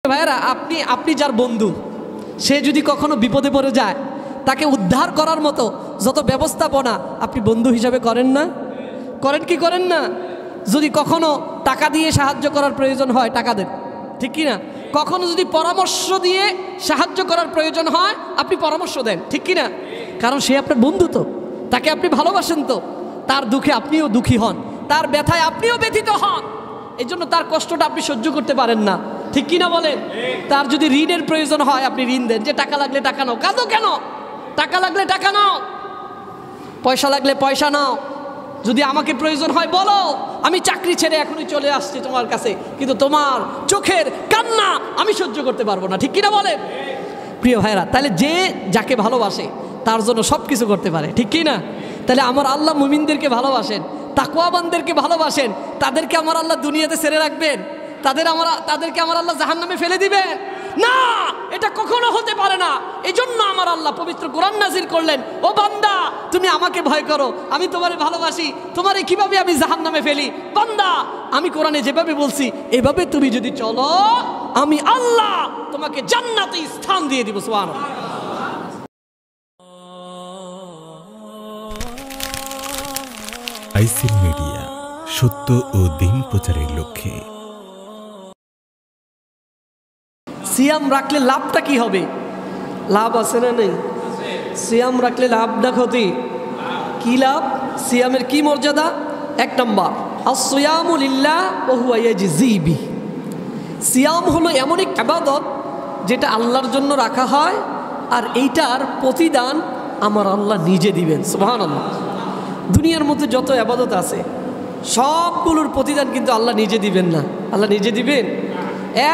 ভাইরা আপনি আপনি যার বন্ধু সে যদি কখনো বিপদে পড়ে যায় তাকে উদ্ধার করার মতো যত ব্যবস্থাপনা আপনি বন্ধু হিসাবে করেন না, করেন কি করেন না? যদি কখনো টাকা দিয়ে সাহায্য করার প্রয়োজন হয় টাকা দেন, ঠিক কি না? কখনো যদি পরামর্শ দিয়ে সাহায্য করার প্রয়োজন হয় আপনি পরামর্শ দেন, ঠিক কি না? কারণ সে আপনার বন্ধু, তো তাকে আপনি ভালোবাসেন, তো তার দুঃখে আপনিও দুঃখী হন, তার ব্যথায় আপনিও ব্যথিত হন, এই জন্য তার কষ্টটা আপনি সহ্য করতে পারেন না, ঠিক কিনা বলেন? তার যদি ঋণের প্রয়োজন হয় আপনি ঋণ দেন, যে টাকা লাগলে টাকা নাও, কাঁদো কেন? টাকা লাগলে টাকা নাও, পয়সা লাগলে পয়সা নাও, যদি আমাকে প্রয়োজন হয় বলো, আমি চাকরি ছেড়ে এখনই চলে আসছি তোমার কাছে, কিন্তু তোমার চোখের কান্না আমি সহ্য করতে পারবো না, ঠিক কিনা বলেন? প্রিয় ভাইরা, তাহলে যে যাকে ভালোবাসে তার জন্য সব কিছু করতে পারে, ঠিক কি না? তাহলে আমার আল্লাহ মুমিনদেরকে ভালোবাসেন, তাকওয়াবানদেরকে ভালোবাসেন, তাদেরকে আমার আল্লাহ দুনিয়াতে ছেড়ে রাখবেন? তাদেরকে আমার আল্লাহ জাহান্নামে ফেলে দিবেন? না, এটা কখনো হতে পারে না। এই জন্য আমার আল্লাহ পবিত্র কোরআন নাজিল করলেন, ও বান্দা তুমি আমাকে ভয় করো, আমি তোমারে ভালোবাসি, তোমারে কিভাবে আমি জাহান্নামে ফেলি? বান্দা আমি কোরআনে যেভাবে বলছি এভাবে তুমি যদি চলো, আমি আল্লাহ তোমাকে জান্নাতে স্থান দিয়ে দিব। সুবহানাল্লাহ। আইসিল মিডিয়া, সত্য ও দিন প্রচারের লক্ষ্যে। সিয়াম রাখলে লাভটা কি হবে? লাভ আছে না নেই? সিয়াম রাখলে লাভ না ক্ষতি? কি লাভ? সিয়ামের কি মর্যাদা? এক নম্বর, আস-সিয়ামু লিল্লাহ ওয়া হুয়া ইয়াজজি বিহি। সিয়াম হলো এমন এক ইবাদত যেটা আল্লাহর জন্য রাখা হয়, আর এইটার প্রতিদান আমার আল্লাহ নিজে দিবেন। সুবহানাল্লাহ। দুনিয়ার মধ্যে যত ইবাদত আছে সবগুলোর প্রতিদান কিন্তু আল্লাহ নিজে দিবেন না। আল্লাহ নিজে দিবেন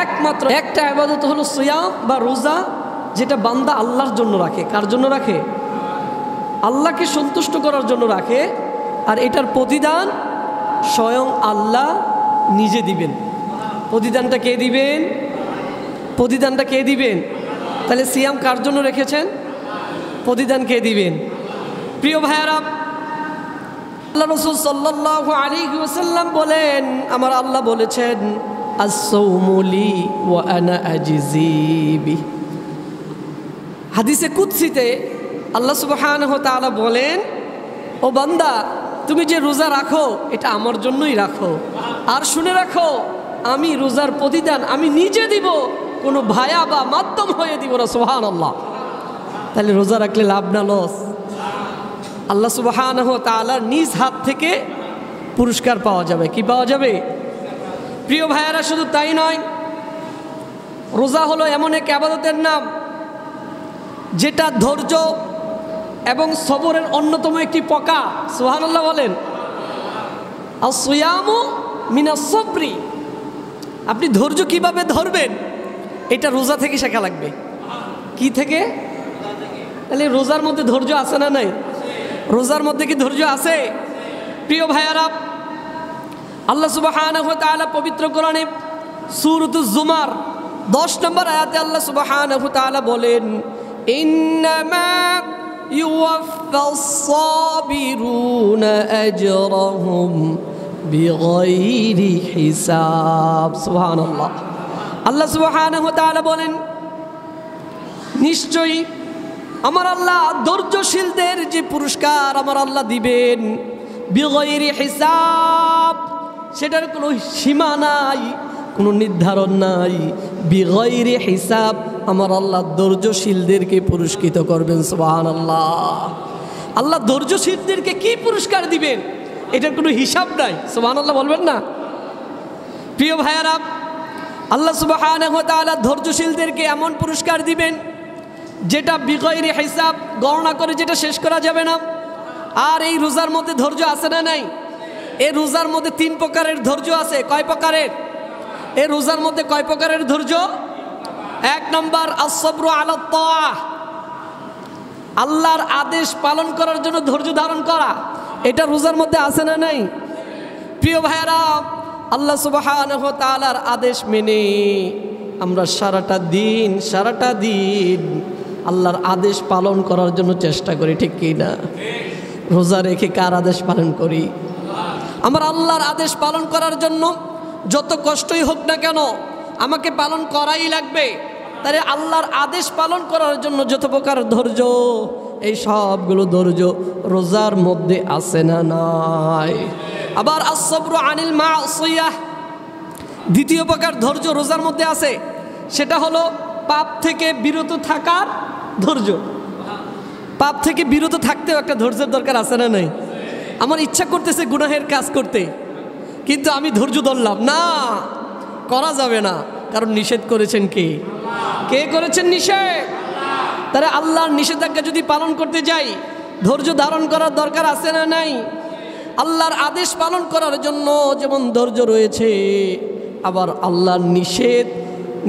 একমাত্র একটা ইবাদত হলো সিয়াম বা রোজা, যেটা বান্দা আল্লাহর জন্য রাখে। কার জন্য রাখে? আল্লাহকে সন্তুষ্ট করার জন্য রাখে, আর এটার প্রতিদান স্বয়ং আল্লাহ নিজে দিবেন। প্রতিদানটা কে দিবেন? প্রতিদানটা কে দিবেন? তাহলে সিয়াম কার জন্য রেখেছেন? প্রতিদান কে দিবেন? প্রিয় ভাইয়ারা, আল্লাহ রাসূল সাল্লাল্লাহু আলাইহি ওয়াসাল্লাম বলেন, আমার আল্লাহ বলেছেন, আস-সাওমু লি ওয়া আনা আজজি বিহি। হাদিসে কুদসিতে আল্লাহ সুবহানাহু ওয়া তাআলা বলেন, ও বান্দা তুমি যে রোজা রাখো এটা আমার জন্যই রাখো, আর শুনে রাখো আমি রোজার প্রতিদান আমি নিজে দিব, কোনো ভায়া বা মাধ্যম হয়ে দিব না। সুবহানাল্লাহ। তাহলে রোজা রাখলে লাভ না লস? আল্লাহ সুবহানাহু ওয়া তাআলার নিজ হাত থেকে পুরস্কার পাওয়া যাবে। কি পাওয়া যাবে? প্রিয় ভাইয়েরা, শুধু তাই নয়, রোজা হলো এমন এক ইবাদতের নাম যেটা ধৈর্য এবং সবরের অন্যতম একটি প্রকার। সুবহানাল্লাহ বলেন। আস-সিয়ামু মিনাস সাবরি। আপনি ধৈর্য কিভাবে ধরবেন এটা রোজা থেকে শেখা লাগবে। কি থেকে? তাহলে রোজার মধ্যে ধৈর্য আছে না নাই? রোজার মধ্যে কি ধৈর্য আছে? প্রিয় ভাইয়ারা, আল্লাহ সুবহানাহু ওয়া তাআলা পবিত্র কোরআনে সূরাতুজ জুমার 10 নম্বর আয়াতে আল্লাহ সুবহানাহু ওয়া তাআলা বলেন, ইন্নামা ইউওয়াফাস সাবিরুনা আজরাহুম বিগাইরি হিসাব। সুবহানাল্লাহ। আল্লাহ সুবহানাহু ওয়া তাআলা বলেন, নিশ্চয়ই আমার আল্লাহ ধৈর্যশীলদের যে পুরস্কার আমার আল্লাহ দিবেন, বিগাইরি হিসাব, সেটার কোনো সীমা নাই, কোনো নির্ধারণ নাই। বিগাইরি হিসাব, আমার আল্লাহ ধৈর্যশীলদেরকে পুরস্কৃত করবেন। সুবহানাল্লাহ। আল্লাহ ধৈর্যশীলদেরকে কি পুরস্কার দিবেন এটার কোনো হিসাব নাই। সুবহানাল্লাহ বলবেন না? প্রিয় ভাইয়ারা, আল্লাহ সুবহানাহু ওয়া তাআলা ধৈর্যশীলদেরকে এমন পুরস্কার দিবেন যেটা বিগাইরি হিসাব, গণনা করে যেটা শেষ করা যাবে না। আর এই রোজার মধ্যে ধৈর্য আছে না নাই? এই রোজার মধ্যে 3 প্রকারের ধৈর্য আছে। কয় প্রকারের? এই রোজার মধ্যে কয় প্রকারের ধৈর্য? এক নম্বর, আস-সাবরু আলা তাআহ, আল্লাহর আদেশ পালন করার জন্য ধৈর্য ধারণ করা। এটা রোজার মধ্যে আছে না নাই? প্রিয় ভাইয়েরা, আল্লাহ সুবহানাহু ওয়া তাআলার আদেশ মেনে আমরা সারাটা দিন আল্লাহর আদেশ পালন করার জন্য চেষ্টা করি, ঠিক কি না? রোজা রেখে কার আদেশ পালন করি? আমার আল্লাহর আদেশ পালন করার জন্য যত কষ্টই হোক না কেন, আমাকে পালন করাই লাগবে। তাহলে আল্লাহর আদেশ পালন করার জন্য যত প্রকার ধৈর্য, এই সবগুলো ধৈর্য রোজার মধ্যে আছে না নাই? আবার আস-সাবরু আনিল মাসিয়াহ, দ্বিতীয় প্রকার ধৈর্য রোজার মধ্যে আছে, সেটা হলো পাপ থেকে বিরত থাকার ধৈর্য। পাপ থেকে বিরত থাকতেও একটা ধৈর্যের দরকার আছে না নাই? আমার ইচ্ছা করতেছে গুনাহের কাজ করতে, কিন্তু আমি ধৈর্য ধরলাম না, করা যাবে না, কারণ নিষেধ করেছেন কে? কে করেছেন নিষেধ? তারা আল্লাহর নিষেধাজ্ঞা যদি পালন করতে যাই, ধৈর্য ধারণ করার দরকার আছে না নাই? আল্লাহর আদেশ পালন করার জন্য যেমন ধৈর্য রয়েছে, আবার আল্লাহর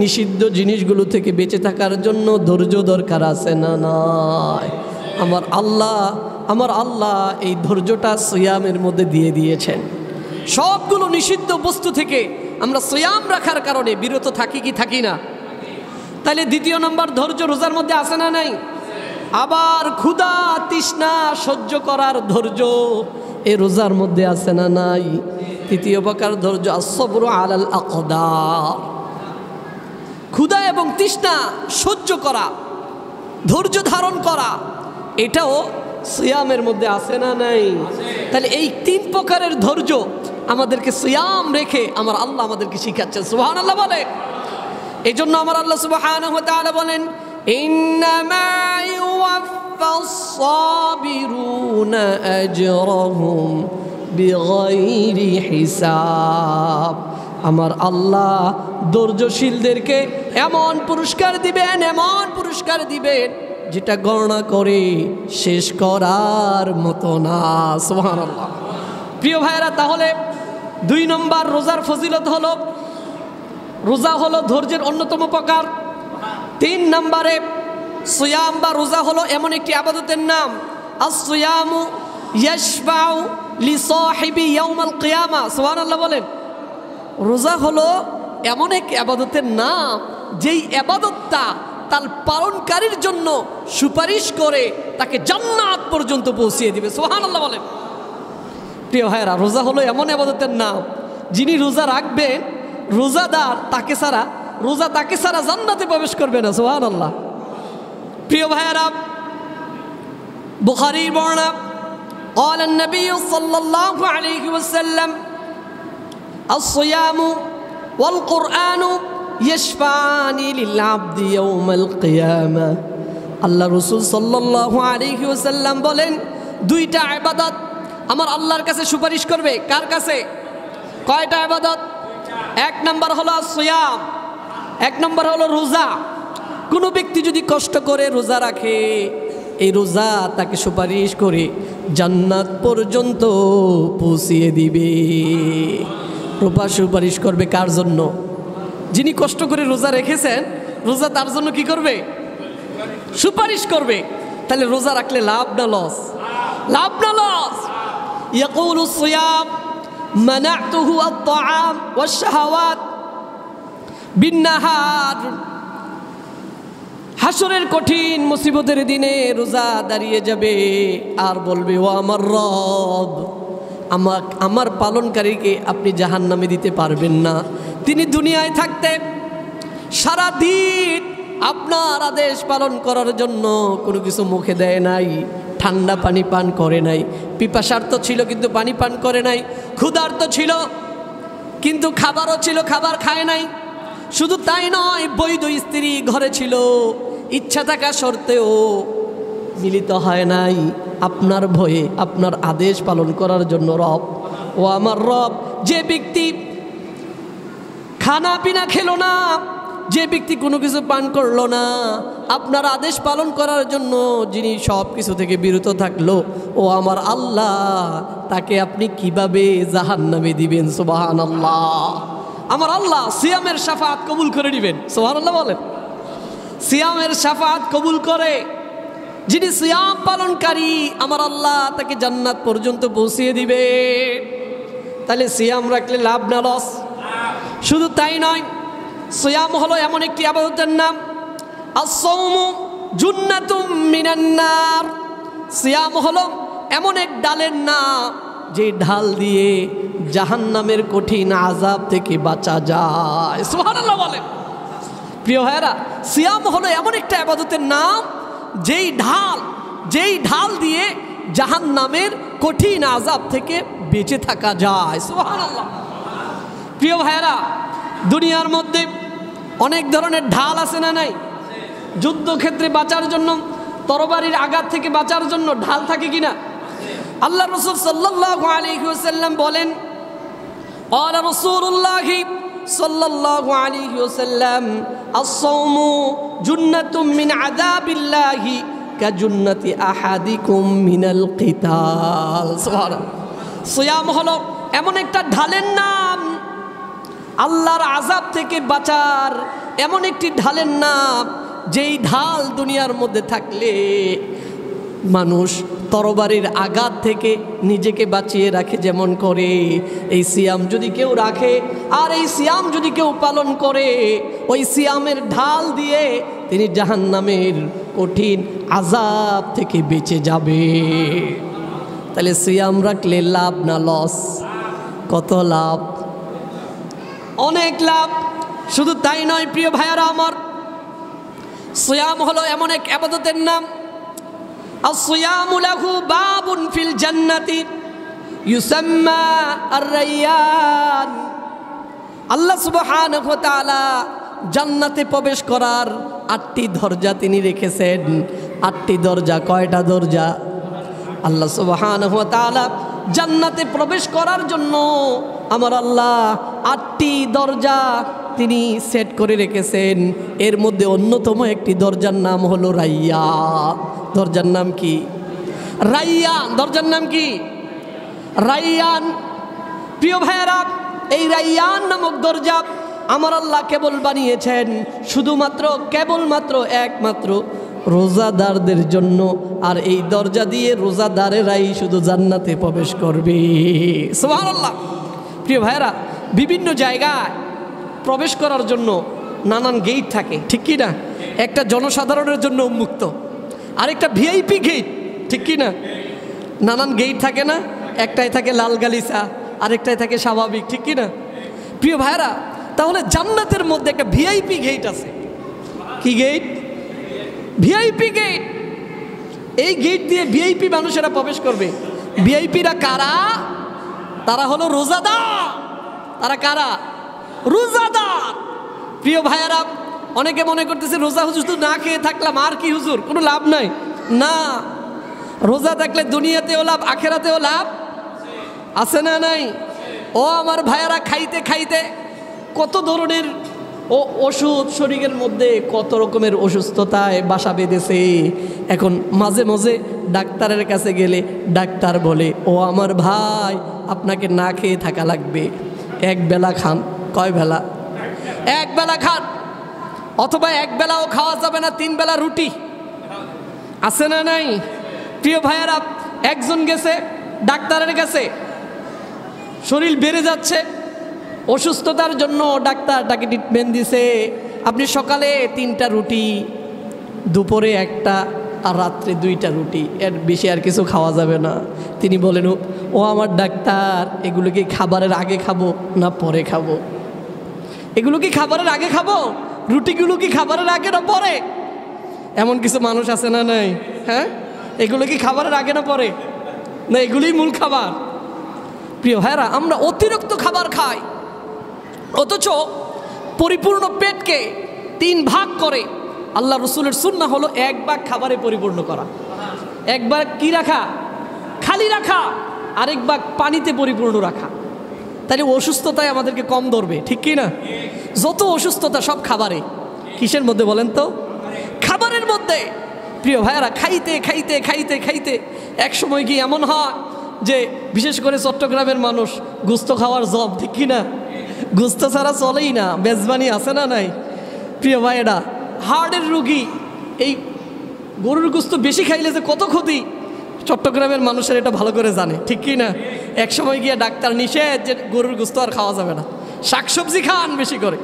নিষিদ্ধ জিনিসগুলো থেকে বেঁচে থাকার জন্য ধৈর্য দরকার আছে না নাই? আমার আল্লাহ এই ধৈর্যটা সিয়ামের মধ্যে দিয়ে দিয়েছেন। সবগুলো নিষিদ্ধ বস্তু থেকে আমরা সিয়াম রাখার কারণে বিরত থাকি কি থাকি না? তাহলে দ্বিতীয় নম্বর ধৈর্য রোজার মধ্যে আছে না নাই? আবার ক্ষুধা তৃষ্ণা সহ্য করার ধৈর্য এই রোজার মধ্যে আছে না নাই? তৃতীয় প্রকার ধৈর্য আস-সাবরু আলাল আকদার, ক্ষুধা এবং তৃষ্ণা সহ্য করা, ধৈর্য ধারণ করা, এটাও সিয়ামের মধ্যে আছে না নাই? তাহলে এই তিন প্রকারের ধৈর্য আমাদেরকে সিয়াম রেখে আমার আল্লাহ আমাদেরকে শিখাচ্ছেন। সুবহানাল্লাহ বলে। এই জন্য আমার আল্লাহ সুবহানাহু ওয়া তাআলা বলেন, ইন্নামা ইউওয়াফাস সাবিরুনা আজরাহুম বিগাইরি হিসাব। আমার আল্লাহ ধৈর্যশীলদেরকে এমন পুরস্কার দিবেন যেটা গণনা করে শেষ করার মতো না। সুবহানাল্লাহ। প্রিয় ভাইরা, তাহলে 2 নম্বর রোজার ফজিলত হলো, রোজা হলো ধৈর্যের অন্যতম প্রকার। 3 নম্বরে সিয়াম বা রোজা হলো এমন একটি ইবাদতের নাম, আস-সিয়ামু ইয়াশফাউ লিসাহিবি ইয়াউমাল কিয়ামা। সুবহানাল্লাহ বলেন। রোজা হলো এমন এক ইবাদতের নাম, যেই ইবাদতটা তার পালনকারীর জন্য সুপারিশ করে তাকে জান্নাত পর্যন্ত পৌঁছিয়ে দিবে। সুবহানাল্লাহ বলেন। প্রিয় ভাইরা, রোজা হলো এমন ইবাদতের নাম, যিনি রোজা রাখবেন, রোজাদার তাকে ছাড়া জান্নাতে প্রবেশ করবে না। সুবহানাল্লাহ। প্রিয় ভাইরা, বুখারীর বর্ণনা, قال النبي صلى الله عليه وسلم الصيام والقرآن يشفعان للعبد يوم القيامة। আল্লাহ রাসূল সাল্লাল্লাহু আলাইহি ওয়াসাল্লাম বলেন, 2টা ইবাদত আমার আল্লাহর কাছে সুপারিশ করবে। কার কাছে? কয়টা ইবাদত? 1 নম্বর হলো সিয়াম, 1 নম্বর হলো রোজা। কোনো ব্যক্তি যদি কষ্ট করে রোজা রাখে, এই রোজা তাকে সুপারিশ করে জান্নাত পর্যন্ত পৌঁছিয়ে দিবে। সুপারিশ করবে কার জন্য? যিনি কষ্ট করে রোজা রেখেছেন, রোজা তার জন্য কি করবে? সুপারিশ করবে। তাহলে রোজা রাখলে লাভ না লস? লাভ না লস? ইয়াকুলু সিয়াম মানাতুহু আত-তাআম ওয়াশ-শাহাওয়াত বিন-নাহার। হাসরের কঠিন মুসিবতের দিনে রোজা দাঁড়িয়ে যাবে আর বলবে, ও আমার রব, আমার পালনকারীকে আপনি জাহান্নামে দিতে পারবেন না। তিনি দুনিয়ায় থাকতে সারা দিন আপনার আদেশ পালন করার জন্য কোনো কিছু মুখে দেয় নাই, ঠান্ডা পানি পান করে নাই, পিপাসার্ত ছিল কিন্তু পানি পান করে নাই, ক্ষুধার্ত ছিল কিন্তু খাবারও ছিল, খাবার খায় নাই। শুধু তাই নয়, বৈধ স্ত্রী ঘরে ছিল, ইচ্ছা থাকা সত্ত্বেও মিলিত হয় নাই আপনার ভয়ে, আপনার আদেশ পালন করার জন্য। রব, ও আমার রব, যে ব্যক্তি খানা পিনা খেলো না, যে ব্যক্তি কোনো কিছু পান করলো না, আপনার আদেশ পালন করার জন্য যিনি সব কিছু থেকে বিরত থাকলো, ও আমার আল্লাহ, তাকে আপনি কিভাবে জাহান্নামে দিবেন? সুবহানাল্লাহ। আমার আল্লাহ সিয়ামের শাফাআত কবুল করে নেবেন। সুবহানাল্লাহ বলেন। সিয়ামের শাফাআত কবুল করে যিনি সিয়াম পালনকারী, আমার আল্লাহ তাকে জান্নাত পর্যন্ত পৌঁছিয়ে দিবে। তাহলে সিয়াম রাখলে লাভ না লস? শুধু তাই নয়, সিয়াম হলো এমন একটি ইবাদতের নাম, আস-সাওমু জুন্নাতুম মিনান নার। সিয়াম হলো এমন এক ডালের নাম, যে ঢাল দিয়ে জাহান্নামের কঠিন আযাব থেকে বাঁচা যায়। সুবহানাল্লাহ বলেন। প্রিয় ভাইয়েরা, সিয়াম হলো এমন একটা ইবাদতের নাম যেই ঢাল দিয়ে জাহান্নামের কঠিন আযাব থেকে বেঁচে থাকা যায়। সুবহানাল্লাহ। প্রিয় ভাইয়েরা, দুনিয়ার মধ্যে অনেক ধরনের ঢাল আছে না নাই? যুদ্ধক্ষেত্রে বাঁচার জন্য, তরবারির আঘাত থেকে বাঁচার জন্য ঢাল থাকে কিনা? আল্লাহ রাসূল সাল্লাল্লাহু আলাইহি ওয়াসাল্লাম বলেন, ক্বালা রাসূলুল্লাহি সাল্লাল্লাহু আলাইহি ওয়াসাল্লাম, আস-সাওমু জুন্নাতুম মিন আযাবিল্লাহি কাজুন্নাতি আহাদিকুম মিনাল কিতাল। সুবহানাল্লাহ। সিয়াম হলো এমন একটা ঢালের নাম, আল্লাহর আযাব থেকে বাঁচার এমন একটি ঢালের নাম, যেই ঢাল দুনিয়ার মধ্যে থাকলে মানুষ তরবারির আঘাত থেকে নিজেকে বাঁচিয়ে রাখে যেমন করে, এই সিয়াম যদি কেউ রাখে আর এই সিয়াম যদি কেউ পালন করে, ওই সিয়ামের ঢাল দিয়ে তিনি জাহান্নামের কঠিন আযাব থেকে বেঁচে যাবে। তাহলে সিয়াম রাখলে লাভ না লস? কত লাভ, অনেক লাভ। শুধু তাই নয় প্রিয় ভাইয়ারা আমার, সিয়াম হলো এমন এক ইবাদতের নাম, আসিয়ামু লাহু বাবুন ফিল জান্নাতি ইউসাম্মা আর-রায়্যান। আল্লাহ সুবহানাহু ওয়া তাআলা জান্নাতে প্রবেশ করার 8টি দরজা তিনি রেখেছেন। 8টি দরজা, কয়টা দরজা? আল্লাহ সুবহানাহু ওয়া তাআলা জান্নাতে প্রবেশ করার জন্য আমার আল্লাহ 8টি দরজা তিনি সেট করে রেখেছেন। এর মধ্যে অন্যতম একটি দরজার নাম হলো রায়্যান। দরজার নাম কি? রায়্যান। দরজার নাম কি? রায়্যান। প্রিয় ভাইয়েরা, এই রায়্যান নামক দরজা আমার আল্লাহ কেবল বানিয়েছেন শুধুমাত্র, কেবলমাত্র, একমাত্র রোজাদারদের জন্য। আর এই দরজা দিয়ে রোজাদারেরাই শুধু জান্নাতে প্রবেশ করবে। সুবহানাল্লাহ। প্রিয় ভাইয়েরা, বিভিন্ন জায়গায় প্রবেশ করার জন্য নানান গেট থাকে, ঠিক কি না? একটা জনসাধারণের জন্য উন্মুক্ত, আরেকটা ভিআইপি গেট, ঠিক কি না? নানান গেট থাকে না? একটাই থাকে লাল গালিচা, আরেকটাই থাকে স্বাভাবিক, ঠিক কি না? প্রিয় ভাইয়েরা, তাহলে জান্নাতের মধ্যে একটা ভিআইপি গেট আছে। কি গেট? VIP gate. এই গেট দিয়ে ভিআইপি মানুষেরা প্রবেশ করবে। ভিআইপিরা কারা? তারা হলো রোজাদার। তারা কারা? রোজাদার। প্রিয় ভাইয়েরা, অনেকে মনে করতেছে রোজা হুজুর তো না খেয়ে থাকলাম আর কি হুজুর, কোনো লাভ নাই। না, রোজা থাকলে দুনিয়াতেও লাভ, আখেরাতেও লাভ আছে না নাই? ও আমার ভাইয়েরা, খাইতে খাইতে কত ধরনের ওষুধ শরীরের মধ্যে, কত রকমের অসুস্থতায় বাসা বেঁধেছে। এখন মাঝে মাঝে ডাক্তারের কাছে গেলে ডাক্তার বলে, ও আমার ভাই, আপনাকে না খেয়ে থাকা লাগবে, এক বেলা খান। কয় বেলা? এক বেলা খান। অথবা এক বেলাও খাওয়া যাবে না, 3 বেলা রুটি। আছে না নাই? প্রিয় ভাইয়েরা, একজন গেছে ডাক্তারের কাছে, শরীর বেড়ে যাচ্ছে, অসুস্থতার জন্য ডাক্তার তাকে ট্রিটমেন্ট দিছে। আপনি সকালে 3টা রুটি, দুপুরে 1টা, আর রাত্রে 2টা রুটি, এর বেশি আর কিছু খাওয়া যাবে না। তিনি বলেন, ও আমার ডাক্তার, এগুলো কি খাবারের আগে খাবো না পরে খাবো? এগুলো কি খাবারের আগে খাবো? রুটিগুলো কি খাবারের আগে না পরে? এমন কিছু মানুষ আছে না নাই? হ্যাঁ, এগুলো কি খাবারের আগে না পরে? না, এগুলোই মূল খাবার। প্রিয় ভাইরা, আমরা অতিরিক্ত খাবার খাই, অথচ পরিপূর্ণ পেটকে 3 ভাগ করে আল্লাহ রসুলের সুন্নাহ হলো 1 ভাগ খাবারে পরিপূর্ণ করা। 1 ভাগ কি রাখা? খালি রাখা। আরেক ভাগ পানিতে পরিপূর্ণ রাখা। তাহলে অসুস্থতায় আমাদেরকে কম ধরবে, ঠিক কি না? যত অসুস্থতা সব খাবারে। কিসের মধ্যে বলেন তো? খাবারের মধ্যে। প্রিয় ভাইয়ারা, খাইতে খাইতে খাইতে খাইতে এক সময় কি এমন হয় যে, বিশেষ করে চট্টগ্রামের মানুষ গোস্ত খাওয়ার জব, ঠিক কি না? গোস্ত ছাড়া চলেই না, বেজবানি আছে না নাই? প্রিয় ভাইয়েরা, হার্টের রুগী এই গরুর গোস্ত বেশি খাইলে যে কত ক্ষতি, চট্টগ্রামের মানুষের এটা ভালো করে জানে, ঠিক কি না? এক সময় গিয়ে ডাক্তার নিষেধ যে গরুর গোস্ত আর খাওয়া যাবে না, শাকসবজি খান বেশি করে,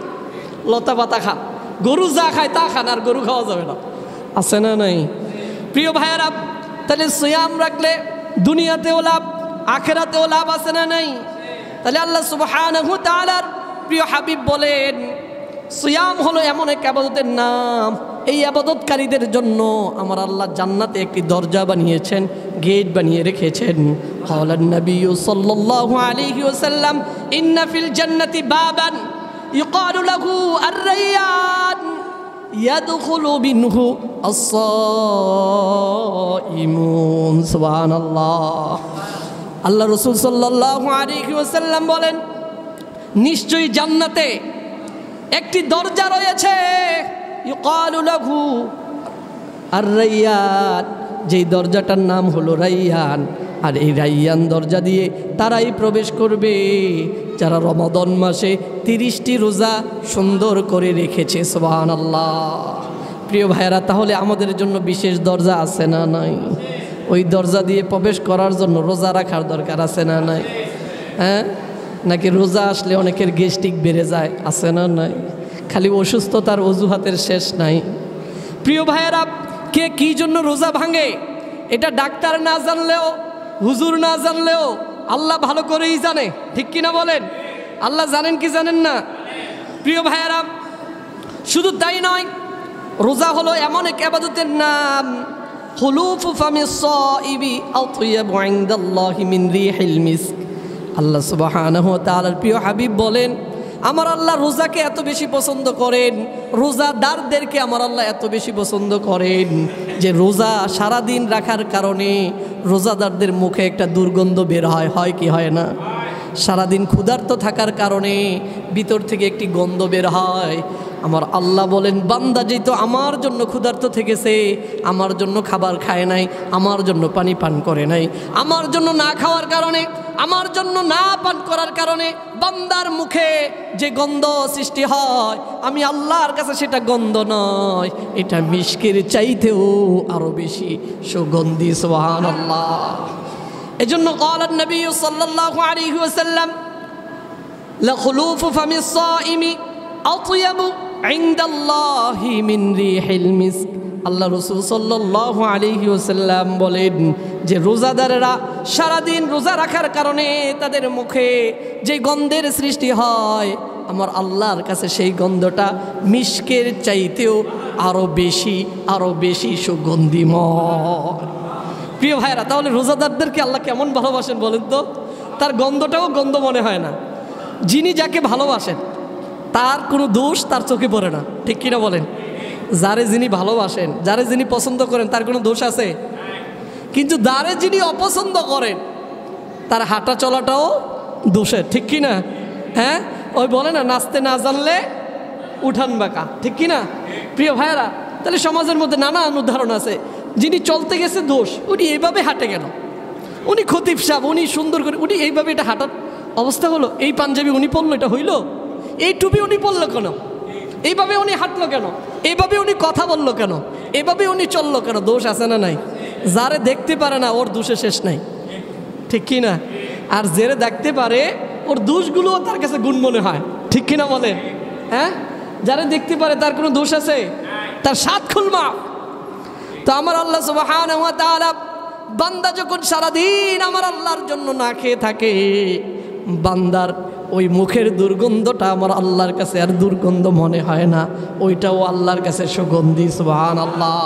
লতা পাতা খান, গরু যা খায় তা খান, আর গরু খাওয়া যাবে না। আছে না নাই? প্রিয় ভাইয়েরা, তাহলে সিয়াম রাখলে দুনিয়াতেও লাভ, আখেরাতেও লাভ আছে না নাই? তাহলে আল্লাহ সুবহানাহু ওয়া তাআলার প্রিয় হাবিব বলেন সিয়াম হলো এমন এক ইবাদতের নাম, এই ইবাদতকারীদের জন্য আমার আল্লাহ জান্নাতে একটি দরজা বানিয়েছেন, গেট বানিয়ে রেখেছেন। ক্বালান নবী সাল্লাল্লাহু আলাইহি ওয়াসাল্লাম ইন্না ফিল জান্নাতি বাবান ইউকালু লাহু আর-রায়্যান ইয়াদখুলু মিনহু আস-সাইমুন। সুবহানাল্লাহ। আল্লাহ রাসূল সাল্লাল্লাহু আলাইহি ওয়াসাল্লাম বলেন নিশ্চয়ই জান্নাতে একটি দরজা রয়েছে, ইউকালু লাহু আর-রায়্যান, যেই দরজাটার নাম হলো রায়্যান। আর এই রায়্যান দরজা দিয়ে তারাই প্রবেশ করবে যারা রমাদান মাসে 30টি রোজা সুন্দর করে রেখেছে। সুবহানাল্লাহ। প্রিয় ভাইয়েরা, তাহলে আমাদের জন্য বিশেষ দরজা আছে না নাই? ওই দরজা দিয়ে প্রবেশ করার জন্য রোজা রাখার দরকার আছে না নাই? হ্যাঁ, নাকি রোজা আসলে অনেকের গ্যাস্ট্রিক বেড়ে যায়, আছে না নাই? খালি অসুস্থতার অজুহাতের শেষ নাই। প্রিয় ভাইয়েরা, কে কী জন্য রোজা ভাঙে এটা ডাক্তার না জানলেও, হুজুর না জানলেও আল্লাহ ভালো করেই জানে, ঠিক কিনা বলেন? আল্লাহ জানেন কি জানেন না? প্রিয় ভাইয়েরা, শুধু তাই নয়, রোজা হলো এমন এক ইবাদতের নাম, হুলুফু ফামিস সাইবি আতয়াবু ইনদাল্লাহি মিন রিহিল মিস্ক। আল্লাহ সুবহানাহু ওয়া তাআলার প্রিয় হাবিব বলেন আমার আল্লাহ রোজাকে এত বেশি পছন্দ করেন, রোজাদারদেরকে আমার আল্লাহ এত বেশি পছন্দ করেন যে রোজা সারাদিন রাখার কারণে রোজাদারদের মুখে একটা দুর্গন্ধ বের হয় কি হয় না? সারাদিন ক্ষুধার্ত থাকার কারণে ভিতর থেকে একটি গন্ধ বের হয়। আমার আল্লাহ বলেন বান্দা যেহেতু আমার জন্য ক্ষুধার্ত থেকেছে, আমার জন্য খাবার খায় নাই, আমার জন্য পানি পান করে নাই, আমার জন্য না খাওয়ার কারণে, আমার জন্য না পান করার কারণে বান্দার মুখে যে গন্ধ সৃষ্টি হয়, আমি আল্লাহর কাছে সেটা গন্ধ নয়, এটা মিশকের চাইতেও আরো বেশি সুগন্ধি। সুবহানাল্লাহ। এজন্য ক্বালান নবী সাল্লাল্লাহু আলাইহি ওয়াসাল্লাম লাখুলুফু ফামিস সাইমি আতয়াবু ইনদাল্লাহি মিন রিহিল মিস্ক। আল্লাহ রাসূল সাল্লাল্লাহু আলাইহি ওয়াসাল্লাম বলেন যে রোজাদারেরা সারাদিন রোজা রাখার কারণে তাদের মুখে যে গন্ধের সৃষ্টি হয়, আমার আল্লাহর কাছে সেই গন্ধটা মিশকের চাইতেও আরো বেশি সুগন্ধিময়। প্রিয় ভাইরা, তাহলে রোজাদারদেরকে আল্লাহ কেমন ভালোবাসেন বলেন তো? তার গন্ধটাও গন্ধ মনে হয় না। যিনি যাকে ভালোবাসেন তার কোনো দোষ তার চোখে পড়ে না, ঠিক কিনা বলেন? যারে যিনি ভালোবাসেন, যারে যিনি পছন্দ করেন তার কোনো দোষ আছে? কিন্তু যারে যিনি অপছন্দ করেন তার হাঁটা চলাটাও দোষের, ঠিক কিনা? হ্যাঁ, ওই বলে না নাচতে না জানলে উঠান বাঁকা, ঠিক কিনা? প্রিয় ভাইয়েরা, তাহলে সমাজের মধ্যে নানান উদাহরণ আছে। যিনি চলতে গেছে দোষ, উনি এইভাবে হাঁটে কেন? উনি খতিব সাহেব, উনি সুন্দর করে, উনি এইভাবে এটা হাঁটার অবস্থা হলো, এই পাঞ্জাবি উনি পরলো, এটা হইল, এই টুপি উনি পরলো কেন, এইভাবে উনি হাঁটলো কেন, এইভাবে উনি কথা বললো কেন, এইভাবে উনি চললো কেন? দোষ আছে না নাই? যারে দেখতে পারে না ওর দোষে শেষ নাই, ঠিক কিনা? আর যারে দেখতে পারে ওর দোষগুলোও তার কাছে গুণ মনে হয়, ঠিক কিনা বলেন? হ্যাঁ, যারা দেখতে পারে তার কোনো দোষ আছে? তার সাত খুলমা। তো আমার আল্লাহ সুবহানাহু ওয়া তাআলা বান্দা যখন সারাদিন আমার আল্লাহর জন্য না খেয়ে থাকে, বান্দার ওই মুখের দুর্গন্ধটা আমার আল্লাহর কাছে আর দুর্গন্ধ মনে হয় না, ওইটাও আল্লাহর কাছে সুগন্ধি। সুবহানাল্লাহ।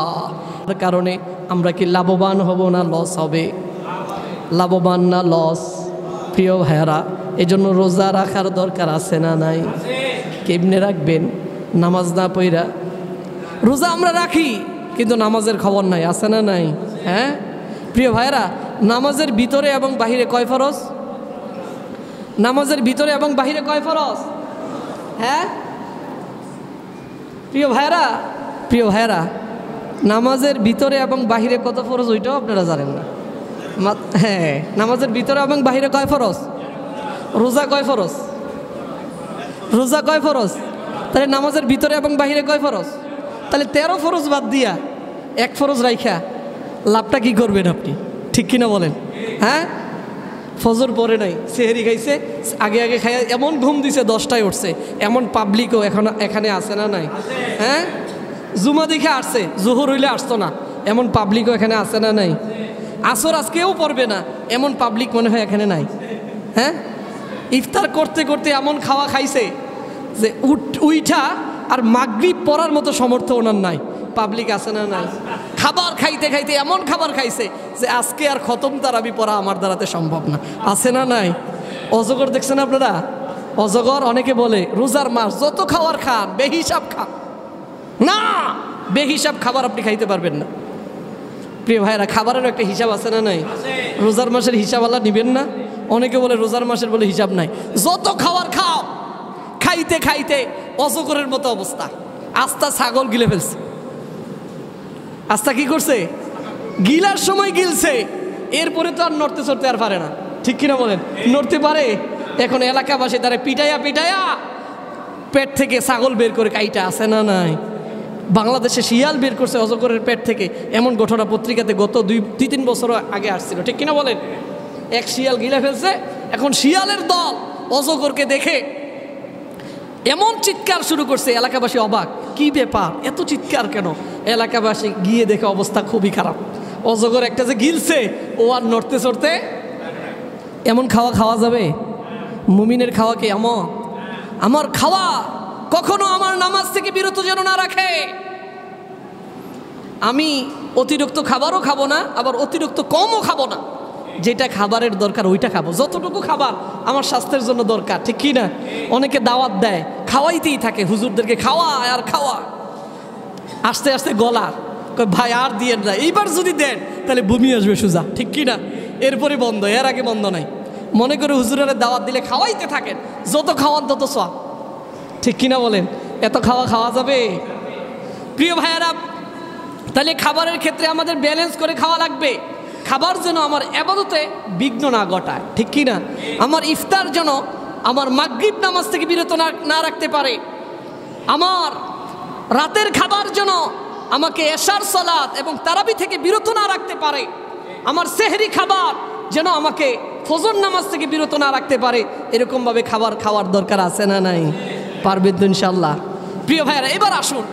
তার কারণে আমরা কি লাভবান হব না লস হবে? লাভবান না লস? প্রিয় ভাইয়েরা, এই জন্য রোজা রাখার দরকার আছে না নাই? কেমনে রাখবেন? নামাজ না পইরা। রোজা আমরা রাখি কিন্তু নামাজের খবর নাই, আছে না নাই? হ্যাঁ প্রিয় ভাইয়েরা, নামাজের ভিতরে এবং বাহিরে কয় ফরজ? নামাজের ভিতরে এবং বাহিরে কয় ফরজ? হ্যাঁ প্রিয় ভাইয়েরা, নামাজের ভিতরে এবং বাহিরে কত ফরজ ওইটাও আপনারা জানেন না। হ্যাঁ, নামাজের ভিতরে এবং বাহিরে কয় ফরজ? রোজা কয় ফরজ? রোজা কয় ফরজ? তাহলে নামাজের ভিতরে এবং বাহিরে কয় ফরজ? তাহলে 13 ফরজ বাদ দিয়া 1 ফরজ রাইখা লাভটা কি করবেন আপনি, ঠিক কিনা বলেন? হ্যাঁ, ফজর পরে নাই, সেহেরি খাইছে, আগে খাইয়া এমন ঘুম দিছে 10টায় উঠছে, এমন পাবলিকও এখানে আসে না নাই? হ্যাঁ, জুমা দেখে আসছে, জোহর হইলে আসতো না, এমন পাবলিকও এখানে আসে না নাই? আসর আজকেও পড়বে না, এমন পাবলিক মনে হয় এখানে নাই। হ্যাঁ, ইফতার করতে করতে এমন খাওয়া খাইছে যে উইঠা আর মাগরিব পড়ার মতো সামর্থ্য ওনার নাই। পাবলিক আছে না নাই? খাবার খাইতে খাইতে এমন খাবার খাইছে যে আজকে আর খতম তারাবি পড়া আমার দ্বারাতে সম্ভব না। আছে না নাই? অজগর দেখছেন আপনারা? অজগর অনেকে বলে রোজার মাস যত খাওয়ার খান বেহিসাব খান, না বেহিসাব খাবার আপনি খাইতে পারবেন না। প্রিয় ভাইরা, খাবারেরও একটা হিসাব আছে না নাই? রোজার মাসের হিসাব আল্লাহ নিবেন না? অনেকে বলে রোজার মাসের বলে হিসাব নাই। যত খাবার খাও, খাইতে খাইতে অজগরের মতো অবস্থা। আস্তা ছাগল গিলে ফেলছে। আস্তা কি করছে? গিলার সময় গিলছে, এরপরে তো আর নড়তে চড়তে আর পারে না। ঠিক কিনা বলেন? নড়তে পারে? এখন এলাকাবাসী তারা পিটাইয়া পিটাইয়া পেট থেকে ছাগল বের করে কাইটা। আছে না নাই? বাংলাদেশে শিয়াল বের করছে অজগরের পেট থেকে, এমন ঘটনা পত্রিকাতে গত 2-3 বছর আগে আসছিল। ঠিক কিনা বলেন? এক শিয়াল গিলে ফেলছে। এখন শিয়ালের দল অজগরকে দেখে এমন চিৎকার শুরু করছে, এলাকাবাসী অবাক, কি ব্যাপার এত চিৎকার কেন? এলাকাবাসী গিয়ে দেখে অবস্থা খুবই খারাপ। অজগর একটা যে গিলছে, ও আর নড়তে চড়তে। এমন খাওয়া খাওয়া যাবে? মুমিনের খাওয়া কি এমন? আমার খাওয়া কখনো আমার নামাজ থেকে বিরত যেন না রাখে। আমি অতিরিক্ত খাবারও খাবো না, আবার অতিরিক্ত কমও খাবো না। যেটা খাবারের দরকার ওইটা খাবো, যতটুকু খাবার আমার স্বাস্থ্যের জন্য দরকার। ঠিক কি না? অনেকে দাওয়াত দেয়, খাওয়াইতেই থাকে, হুজুরদেরকে খাওয়া আর খাওয়া। আস্তে আস্তে গলা ভাই আর দিয়েন না, এইবার যদি দেন তাহলে বমি আসবে সোজা। ঠিক কি না? এরপরে বন্ধ, এর আগে বন্ধ নাই। মনে করে হুজুরের দাওয়াত দিলে খাওয়াইতে থাকেন, যত খাওয়ান তত সওয়াব। ঠিক কিনা বলেন? এত খাওয়া খাওয়া যাবে? প্রিয় ভাইয়েরা, তাহলে খাবারের ক্ষেত্রে আমাদের ব্যালেন্স করে খাওয়া লাগবে। খাবার যেন আমার ইবাদতে বিঘ্ন না ঘটায়। ঠিক কি না? আমার ইফতার যেন আমার মাগরিব নামাজ থেকে বিরত না রাখতে পারে। আমার রাতের খাবার যেন আমাকে এশার সালাত এবং তারাবি থেকে বিরত না রাখতে পারে। আমার সেহরি খাবার যেন আমাকে ফজর নামাজ থেকে বিরত না রাখতে পারে। এরকমভাবে খাবার খাওয়ার দরকার আছে না নাই? পারবেন তো ইনশাল্লাহ? প্রিয় ভাইয়েরা, এবার আসুন,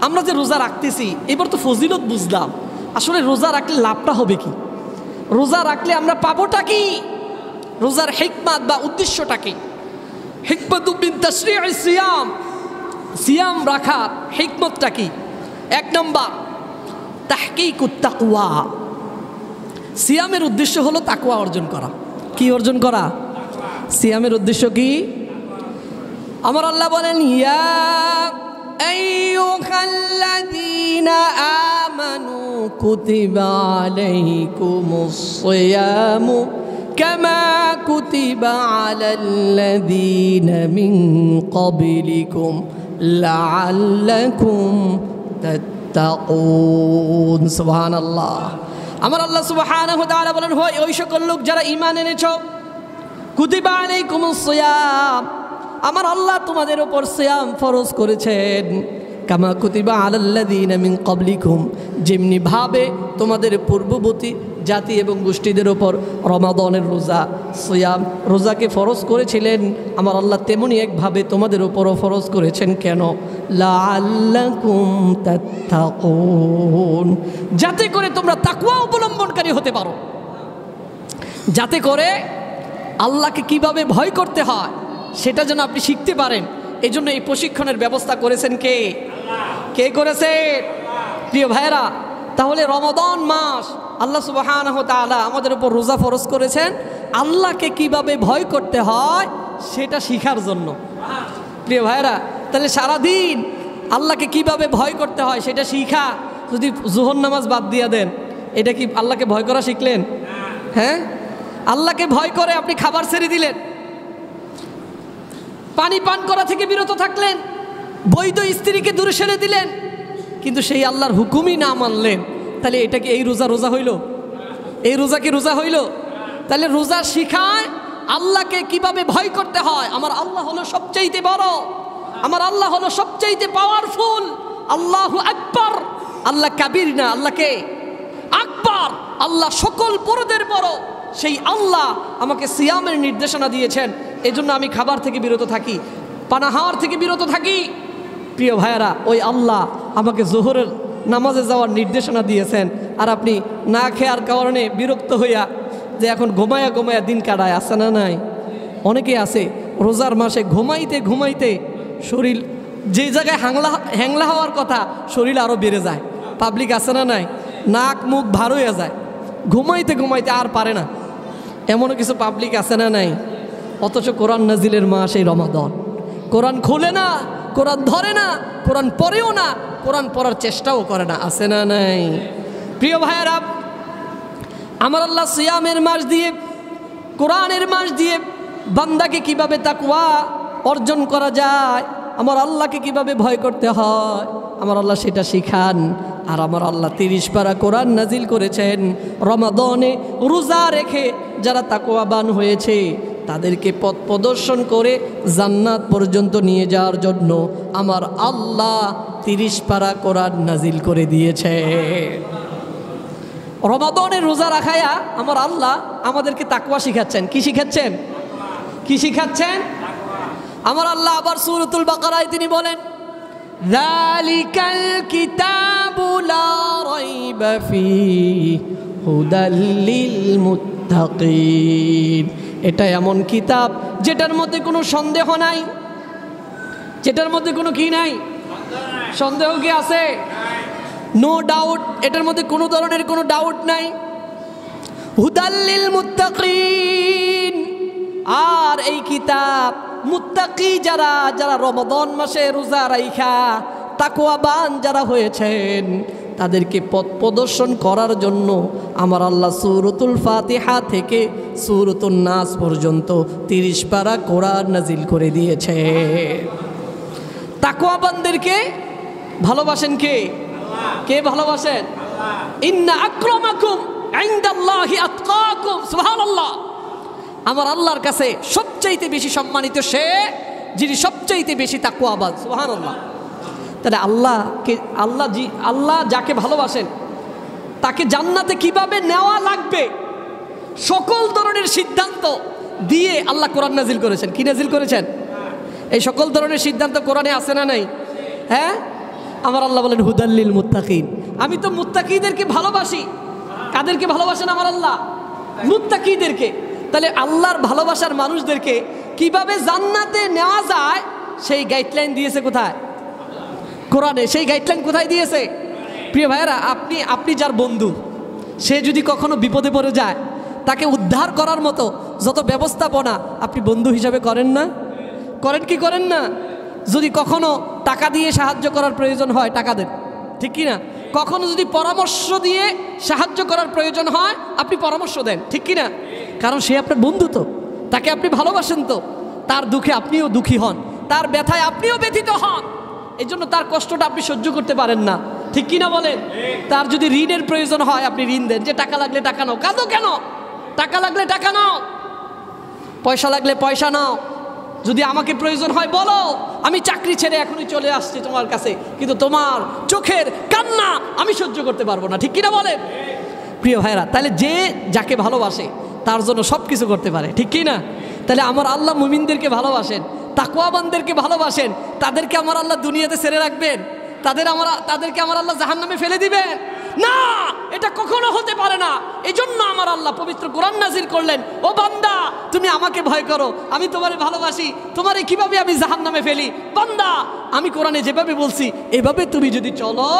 আমরা যে রোজা রাখতেছি, এবার তো ফজিলত বুঝলাম। আসলে রোজা রাখলে লাভটা হবে কি? রোজা রাখলে আমরা পাবোটা কি? রোজার হিকমত বা উদ্দেশ্যটা কি? হিকমত মিন তাশরি'is সিয়াম, সিয়াম রাখার হিকমতটা কি? 1 নম্বর, তাহকিকুত তাকওয়া। সিয়ামের উদ্দেশ্য হলো তাকওয়া অর্জন করা। কি অর্জন করা? সিয়ামের উদ্দেশ্য কি? আমার আল্লাহ বলেন, ইয়া আইয়ুহাল্লাযীনা আমানু কুতিবা আলাইকুমুস সিয়ামু কামা কুতিবা আলাল্লাযীনা মিন ক্বাবলিকুম লাআল্লাকুম তাত্তাকুন। সুবহানাল্লাহ। আমার আল্লাহ সুবহানাহু ওয়া তাআলা বলেন, হয় ওই সকল লোক যারা ঈমান এনেছো, কুতিবা আলাইকুমুস সিয়াম, আমার আল্লাহ তোমাদের উপর সিয়াম ফরজ করেছেন, কামা কুতিবা আলাল্লাযীনা মিন ক্বাবলিকুম, যেমনি ভাবে তোমাদের পূর্ববর্তী জাতি এবং গোষ্ঠীদের উপর রমাদানের রোজা সিয়াম রোজাকে ফরজ করেছিলেন, আমার আল্লাহ তেমনি একভাবে তোমাদের উপরও ফরজ করেছেন। কেন? লাআল্লাকুম তাত্তাকুন, যাতে করে তোমরা তাকওয়া অবলম্বনকারী হতে পারো, যাতে করে আল্লাহকে কিভাবে ভয় করতে হয় সেটা যেন আপনি শিখতে পারেন। এই জন্য এই প্রশিক্ষণের ব্যবস্থা করেছেন কে? কে করেছে? প্রিয় ভাইয়েরা, তাহলে রমাদান মাস আল্লাহ সুবহানাহু ওয়া তাআলা আমাদের উপর রোজা ফরজ করেছেন আল্লাহকে কিভাবে ভয় করতে হয় সেটা শিখার জন্য। প্রিয় ভাইয়েরা, তাহলে সারাদিন আল্লাহকে কিভাবে ভয় করতে হয় সেটা শিখা যদি জোহর নামাজ বাদ দিয়ে দেন, এটা কি আল্লাহকে ভয় করা শিখলেন? হ্যাঁ, আল্লাহকে ভয় করে আপনি খাবার ছেড়ে দিলেন, পানি পান করা থেকে বিরত থাকলেন, বৈধ স্ত্রীকে দূরে সরে দিলেন, কিন্তু সেই আল্লাহর হুকুমই না মানলেন, তাহলে এটা কি এই রোজা রোজা হইল? এই রোজা কি রোজা হইল? তাহলে রোজা শিখায় আল্লাহকে কিভাবে ভয় করতে হয়। আমার আল্লাহ হলো সবচাইতে বড়, আমার আল্লাহ হলো সবচাইতে পাওয়ারফুল। আল্লাহু আকবার, আল্লাহ কাবির না, আল্লাহকে আকবার, আল্লাহ সকল বড়দের বড়। সেই আল্লাহ আমাকে সিয়ামের নির্দেশনা দিয়েছেন, এজন্য আমি খাবার থেকে বিরত থাকি, পানাহার থেকে বিরত থাকি। প্রিয় ভাইয়েরা, ওই আল্লাহ আমাকে জোহরের নামাজে যাওয়ার নির্দেশনা দিয়েছেন, আর আপনি না খেয়ার কারণে বিরক্ত হইয়া যে এখন ঘুমায়া ঘুমায়া দিন কাটায়, আছে না নাই? অনেকে আছে রোজার মাসে ঘুমাইতে ঘুমাইতে শরীর যে জায়গায় হ্যাংলা হওয়ার কথা শরীর আরও বেড়ে যায়। পাবলিক আছে না নাই? নাক মুখ ভার হয়ে যায়, ঘুমাইতে ঘুমাইতে আর পারে না। এমনও কিছু পাবলিক আছে না নাই? অথচ কোরআন নাজিলের মাস এই রমাদান, কোরআন খোলে না, কোরআন ধরে না, কোরআন পড়েও না, কোরআন পড়ার চেষ্টাও করে না। আছে না নাই? প্রিয় ভাইয়েরা, আমার আল্লাহ সিয়ামের মাস দিয়ে, কোরআনের মাস দিয়ে বান্দাকে কিভাবে তাকওয়া অর্জন করা যায়, আমার আল্লাহকে কিভাবে ভয় করতে হয়, আমার আল্লাহ সেটা শিখান। আর আমার আল্লাহ 30 পারা কোরআন নাজিল করেছেন রমাদানে রোজা রেখে যারা তাকওয়াবান হয়েছে তাদেরকে পথ প্রদর্শন করে জান্নাত পর্যন্ত নিয়ে যাওয়ার জন্য আমার আল্লাহ 30 পারা কোরআন নাজিল করে দিয়েছে। রমাদানে রোজা রাখায়া আমার আল্লাহ আমাদেরকে তাকওয়া শিখাচ্ছেন। কি শিখাচ্ছেন? কি শিখাচ্ছেন? আমার আল্লাহ আবার সূরাতুল বাকারায় তিনি বলেন, যালিকাল কিতাবু লা রাইবা ফীহি হুদাল লিল মুত্তাকিন। এটা এমন কিতাব যেটার মধ্যে কোনো সন্দেহ নাই, যেটার মধ্যে কোনো কি নাই, সন্দেহ কি আছে? নো ডাউট, এটার মধ্যে কোনো ধরনের কোনো ডাউট নাই। হুদাল লিল মুত্তাকিন। আর এই কিতাব মুত্তাকি যারা, যারা রমাদান মাসে রোজা রাইখা তাকওয়াবান যারা হয়েছেন তাদেরকে পথ প্রদর্শন করার জন্য আমার আল্লাহ সূরাতুল ফাতিহা থেকে সূরাতুন নাস পর্যন্ত 30 পারা কোরআন নাজিল করে দিয়েছে। তাকওয়াবানদেরকে ভালোবাসেন কে? কে ভালোবাসেন? ইন্না আকরামাকুম ইনদাল্লাহি আতকাকুম। সুবহানাল্লাহ। আমার আল্লাহর কাছে সবচাইতে বেশি সম্মানিত সে যিনি সবচাইতে বেশি তাকওয়াবান। সুবহানাল্লাহ। তাহলে আল্লাহ যাকে ভালোবাসেন তাকে জান্নাতে কিভাবে নেওয়া লাগবে সকল ধরনের সিদ্ধান্ত দিয়ে আল্লাহ কোরআন নাজিল করেছেন। কি নাজিল করেছেন? এই সকল ধরনের সিদ্ধান্ত কোরআনে আছে না নাই? হ্যাঁ, আমার আল্লাহ বলেন হুদাল্লিল মুত্তাকিন। আমি তো মুত্তাকিদেরকে ভালোবাসি। কাদেরকে ভালোবাসেন আমার আল্লাহ? মুত্তাকিদেরকে। তাহলে আল্লাহর ভালোবাসার মানুষদেরকে কিভাবে জান্নাতে নেওয়া যায় সেই গাইডলাইন দিয়েছে কোথায়? কোরআনে। সেই গাইডলাইন কোথায় দিয়েছে? প্রিয় ভাইয়েরা, আপনি যার বন্ধু, সে যদি কখনো বিপদে পড়ে যায় তাকে উদ্ধার করার মতো যত ব্যবস্থাপনা আপনি বন্ধু হিসাবে করেন না? করেন কি করেন না? যদি কখনো টাকা দিয়ে সাহায্য করার প্রয়োজন হয় টাকা দেন, ঠিক কি না? কখনো যদি পরামর্শ দিয়ে সাহায্য করার প্রয়োজন হয় আপনি পরামর্শ দেন, ঠিক কি না? কারণ সে আপনার বন্ধু, তো তাকে আপনি ভালোবাসেন, তো তার দুঃখে আপনিও দুঃখী হন, তার ব্যথায় আপনিও ব্যথিত হন। এই জন্য তার কষ্টটা আপনি সহ্য করতে পারেন না, ঠিক কি না বলেন? তার যদি ঋণের প্রয়োজন হয় আপনি ঋণ দেন, যে টাকা লাগলে টাকা নাও। কাঁদো কেন? টাকা লাগলে টাকা নাও, পয়সা লাগলে পয়সা নাও। যদি আমাকে প্রয়োজন হয় বলো, আমি চাকরি ছেড়ে এখনই চলে আসছি তোমার কাছে, কিন্তু তোমার চোখের কান্না আমি সহ্য করতে পারবো না, ঠিক কিনা বলেন? প্রিয় ভাইরা, তাহলে যে যাকে ভালোবাসে তার জন্য সব কিছু করতে পারে, ঠিক কি না? তাহলে আমার আল্লাহ মুমিনদেরকে ভালোবাসেন, তাকওয়াবানদেরকে ভালোবাসেন। তাদেরকে আমার আল্লাহ দুনিয়াতে ছেড়ে রাখবেন? তাদেরকে আমার আল্লাহ জাহান্নামে ফেলে দিবেন? না, এটা কখনো হতে পারে না। এই জন্য আমার আল্লাহ পবিত্র কোরআন নাজিল করলেন, ও বান্দা তুমি আমাকে ভয় করো, আমি তোমারে ভালোবাসি, তোমারে কিভাবে আমি জাহান্নামে ফেলি? বান্দা, আমি কোরআনে যেভাবে বলছি এভাবে তুমি যদি চলো,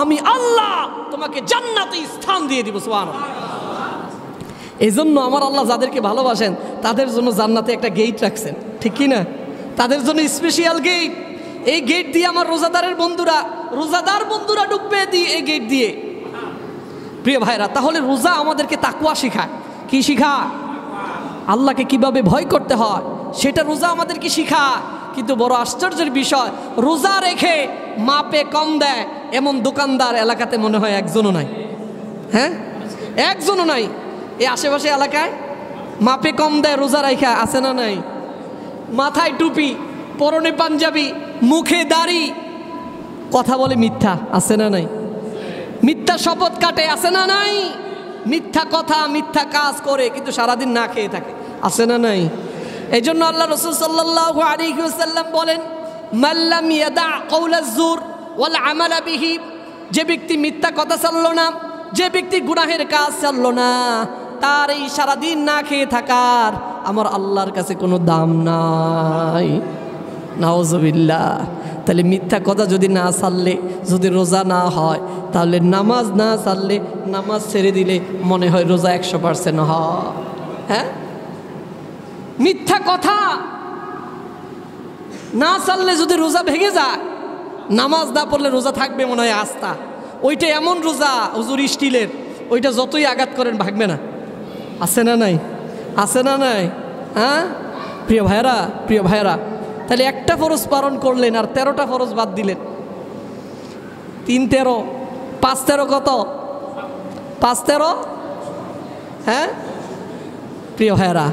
আমি আল্লাহ তোমাকে জান্নাতে স্থান দিয়ে দিব। সুবহানাল্লাহ। এই জন্য আমার আল্লাহ যাদেরকে ভালোবাসেন তাদের জন্য জান্নাতে একটা গেট রাখছেন, ঠিক কি না? তাদের জন্য স্পেশাল গেট। এই গেট দিয়ে আমার রোজাদার বন্ধুরা ঢুকবে এই গেট দিয়ে। প্রিয় ভাইরা, তাহলে রোজা আমাদেরকে তাকওয়া শিখায়। কি শিখায়? আল্লাহকে কিভাবে ভয় করতে হয় সেটা রোজা আমাদেরকে শিখায়। কিন্তু বড় আশ্চর্যের বিষয়, রোজা রেখে মাপে কম দেয় এমন দোকানদার এলাকাতে মনে হয় একজনও নাই। হ্যাঁ, একজনও নাই। এই আশেপাশে এলাকায় মাপে কম দেয় রোজা রাখা আছে না নাই? মাথায় টুপি, পরনে পাঞ্জাবি, মুখে দাড়ি, কথা বলে মিথ্যা, আছে না নাই? মিথ্যা শপথ কাটে, আছে না নাই? মিথ্যা কথা, মিথ্যা কাজ করে, কিন্তু সারাদিন না খেয়ে থাকে, আছে না নাই? এই জন্য আল্লাহ রাসূল সাল্লাল্লাহু আলাইহি ওয়াসাল্লাম বলেন, মাল্লাম ইয়াদা কাওলাজ জুর ওয়াল আমালা বিহি, যে ব্যক্তি মিথ্যা কথা ছাড়লো না, যে ব্যক্তি গুনাহের কাজ ছাড়লো না, তার এই সারাদিন না খেয়ে থাকার আমার আল্লাহর কাছে কোনো দাম নাই। নাউজুবিল্লাহ। তাহলে মিথ্যা কথা যদি না ছাড়লে, যদি রোজা না হয়, তাহলে নামাজ না ছাড়লে, নামাজ ছেড়ে দিলে মনে হয় রোজা 100% হয়। হ্যাঁ, মিথ্যা কথা না ছাড়লে যদি রোজা ভেঙে যায়, নামাজ না পড়লে রোজা থাকবে মনে হয় আস্থা। ওইটা এমন রোজা হুজুর স্টিলের, ওইটা যতই আঘাত করেন ভাগবে না। আছে না নাই? আছে না নাই? হ্যাঁ প্রিয় ভাইরা, প্রিয় ভাইরা, তাহলে একটা ফরজ পালন করলেন আর 13টা ফরজ বাদ দিলেন। 3 13 5 13 কত? 5 13। হ্যাঁ প্রিয় ভাইরা,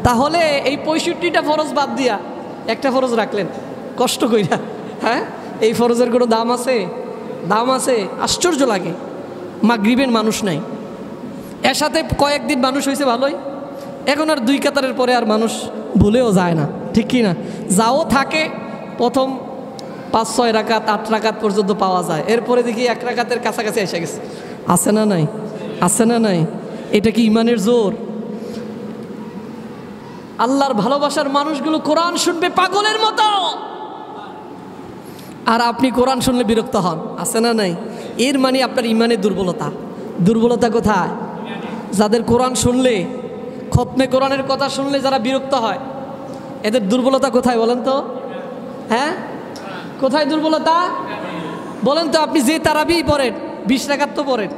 তাহলে এই 65টা ফরজ বাদ দিয়া একটা ফরজ রাখলেন কষ্ট কইরা। হ্যাঁ, এই ফরজের কোনো দাম আছে? দাম আছে? আশ্চর্য লাগে। মাগরিবের মানুষ নাই, এর সাথে কয়েকদিন মানুষ হয়েছে ভালোই, এখন আর 2 কাতারের পরে আর মানুষ ভুলেও যায় না, ঠিক কি না? যাও থাকে প্রথম 5-6 রাকাত 8 রাকাত পর্যন্ত পাওয়া যায়, এরপরে দেখি 1 রাকাতের কাছাকাছি এসে গেছে। আছে না নাই? আছে না নাই? এটা কি ইমানের জোর? আল্লাহর ভালোবাসার মানুষগুলো কোরআন শুনবে পাগলের মতো, আর আপনি কোরআন শুনলে বিরক্ত হন। আছে না নাই? এর মানে আপনার ইমানের দুর্বলতা। দুর্বলতা কোথায়? যাদের কোরআন শুনলে, খতমে কোরআনের কথা শুনলে যারা বিরক্ত হয়, এদের দুর্বলতা কোথায় বলেন তো? হ্যাঁ, কোথায় দুর্বলতা বলেন তো? আপনি যে তারাবি পড়েন, 20 রাকাত তো পড়েন,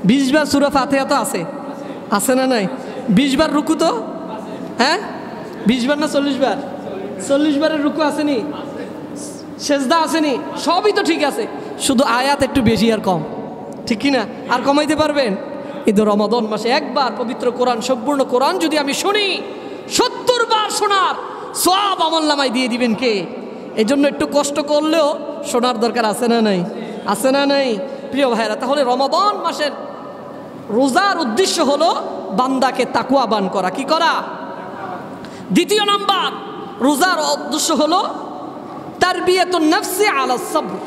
20 বার সূরা ফাতিহা তো আছে, আছে না নাই? 20 বার রুকু তো, হ্যাঁ 20 বার না 40 বার? 40 বারের রুকু আসেনি, সেজদা আসেনি, সবই তো ঠিক আছে, শুধু আয়াত একটু বেশি আর কম, ঠিক কি না? আর কমাইতে পারবেন? কিন্তু রমাদান মাসে একবার পবিত্র কোরআন, সম্পূর্ণ কোরআন যদি আমি শুনি, 70 বার শোনার সওয়াব আমলনামায় দিয়ে দিবেন কে? এই জন্য একটু কষ্ট করলেও শোনার দরকার। আছে না নাই? আছে না নাই? প্রিয় ভাইরা, তাহলে রমাদান মাসের রোজার উদ্দেশ্য হলো বান্দাকে তাকওয়াবান করা। কি করা? দ্বিতীয় নাম্বার, রোজার উদ্দেশ্য হলো তারবিয়াতুন নাফসি আলা সবর,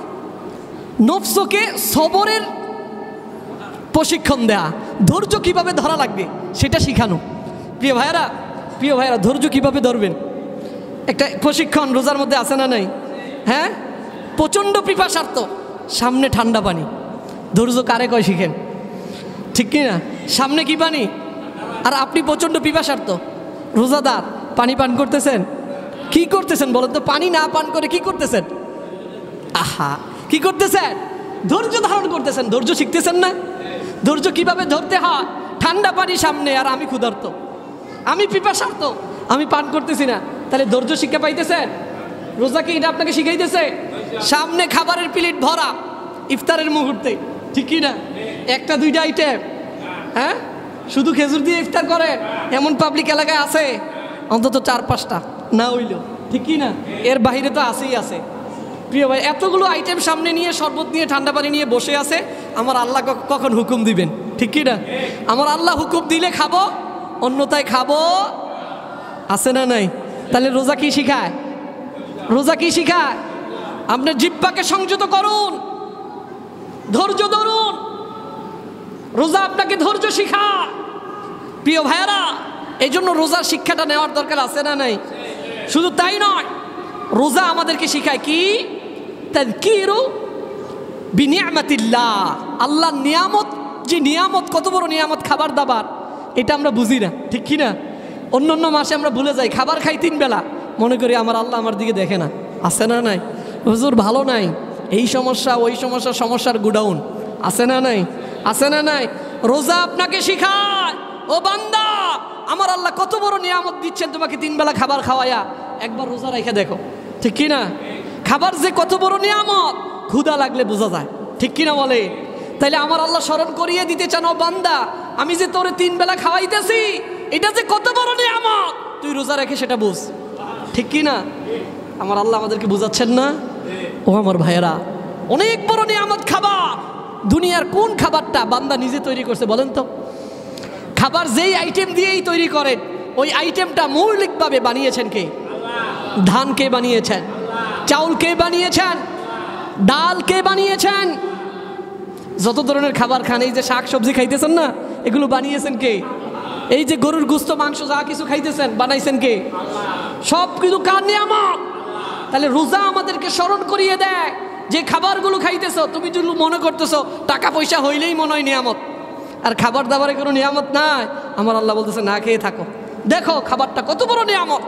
নফসকে সবরের প্রশিক্ষণ দেয়া, ধৈর্য কিভাবে ধরা লাগবে সেটা শিখানো। প্রিয় ভাইরা, প্রিয় ভাইরা, ধৈর্য কিভাবে ধরবেন একটা প্রশিক্ষণ রোজার মধ্যে আছে না নাই? হ্যাঁ, প্রচণ্ড পিপাসার্থ, সামনে ঠান্ডা পানি, ধৈর্য কারে কয় শিখেন, ঠিক কি না? সামনে কি পানি, আর আপনি প্রচণ্ড পিপাসার্থ, রোজাদার, পানি পান করতেছেন, কি করতেছেন বলেন তো? পানি না পান করে কি করতেছেন? আহা, কি করতেছেন? ধৈর্য ধারণ করতেছেন, ধৈর্য শিখতেছেন না? ধৈর্য কিভাবে ধরতে হয়? ঠান্ডা পানি সামনে, আর আমি ক্ষুধার্ত, আমি পিপাসার্থ, আমি পান করতেছি না, তাহলে ধৈর্য শিক্ষা পাইতেছেন? রোজা কি এটা আপনাকে শিখাইতেছে? সামনে খাবারের প্লেট ভরা ইফতারের মুহূর্তে, ঠিক কি না? 1টা 2টা আইটেম, হ্যাঁ, শুধু খেজুর দিয়ে ইফতার করে এমন পাবলিক এলাকায় আছে অন্তত 4-5টা না হইল, ঠিক কি না? এর বাইরে তো আছেই আছে। প্রিয় ভাই, এতগুলো আইটেম সামনে নিয়ে, শরবত নিয়ে, ঠান্ডা পানি নিয়ে বসে আছে, আমার আল্লাহ কখন হুকুম দিবেন, ঠিক কি না? আমার আল্লাহ হুকুম দিলে খাবো, অন্যথায় খাবো। আছে না নাই? তাহলে রোজা কি শিখায়? রোজা কি শিখায়? আপনার জিহ্বাকে সংযত করুন, ধৈর্য ধরুন, রোজা আপনাকে ধৈর্য শিখায়। প্রিয় ভাইয়ারা, এই জন্য রোজার শিক্ষাটা নেওয়ার দরকার। আছে না নাই? শুধু তাই নয়, রোজা আমাদেরকে শিখায় কি? তাযকিরু বিনিআমাতিল্লাহ, আল্লাহর নিয়ামত, যে নিয়ামত, কত বড় নিয়ামত খাবার দাবার, এটা আমরা বুঝি না, ঠিক কি না? অন্য অন্য মাসে আমরা ভুলে যাই, খাবার খাই 3 বেলা, মনে করি আমার আল্লাহ আমার দিকে দেখে না। আছে না নাই? হুজুর ভালো নাই, এই সমস্যা ওই সমস্যা, সমস্যার গুডাউন। আছে না নাই? আছে না নাই? রোজা আপনাকে শিখায়, ও বান্দা, আমার আল্লাহ কত বড় নিয়ামত দিচ্ছেন তোমাকে 3 বেলা খাবার খাওয়ায়া, একবার রোজা রেখে দেখো, ঠিক কি না? খাবার যে কত বড় নিয়ামত, ক্ষুধা লাগলে বোঝা যায়, ঠিক কি না বলে? তাইলে আমার আল্লাহ স্মরণ করিয়ে দিতে চান, ও বান্দা, আমি যে তোরে 3 বেলা খাওয়াইতেছি, এটা যে কত বড় নিয়ামত, তুই রোজা রেখে সেটা বুঝ, ঠিক কি না? আমার আল্লাহ আমাদেরকে বুঝাচ্ছেন না? ও আমার ভাইয়েরা, অনেক বড় নিয়ামত খাবার। দুনিয়ার কোন খাবারটা বান্দা নিজে তৈরি করছে বলেন তো? খাবার যেই আইটেম দিয়েই তৈরি করেন, ওই আইটেমটা মৌলিকভাবে বানিয়েছেন কে? ধান কে বানিয়েছেন? চাউল কে বানিয়েছেন? ডাল কে বানিয়েছেন? যত ধরনের খাবার খান, এই যে শাক সবজি খাইতেছেন না, এগুলো বানিয়েছেন কে? এই যে গরুর গোশত মাংস যা কিছু খাইতেছেন বানাইছেন কে? সব কিছু কার নিয়ামত? তাহলে রোজা আমাদেরকে স্মরণ করিয়ে দেয় যে খাবারগুলো খাইতেছো তুমি যদি মনে করতেছো টাকা পয়সা হইলেই মনে হয় নিয়ামত, আর খাবার দাবারে কোনো নিয়ামত নাই। আমার আল্লাহ বলতেছে না খেয়ে থাকো, দেখো খাবারটা কত বড় নিয়ামত।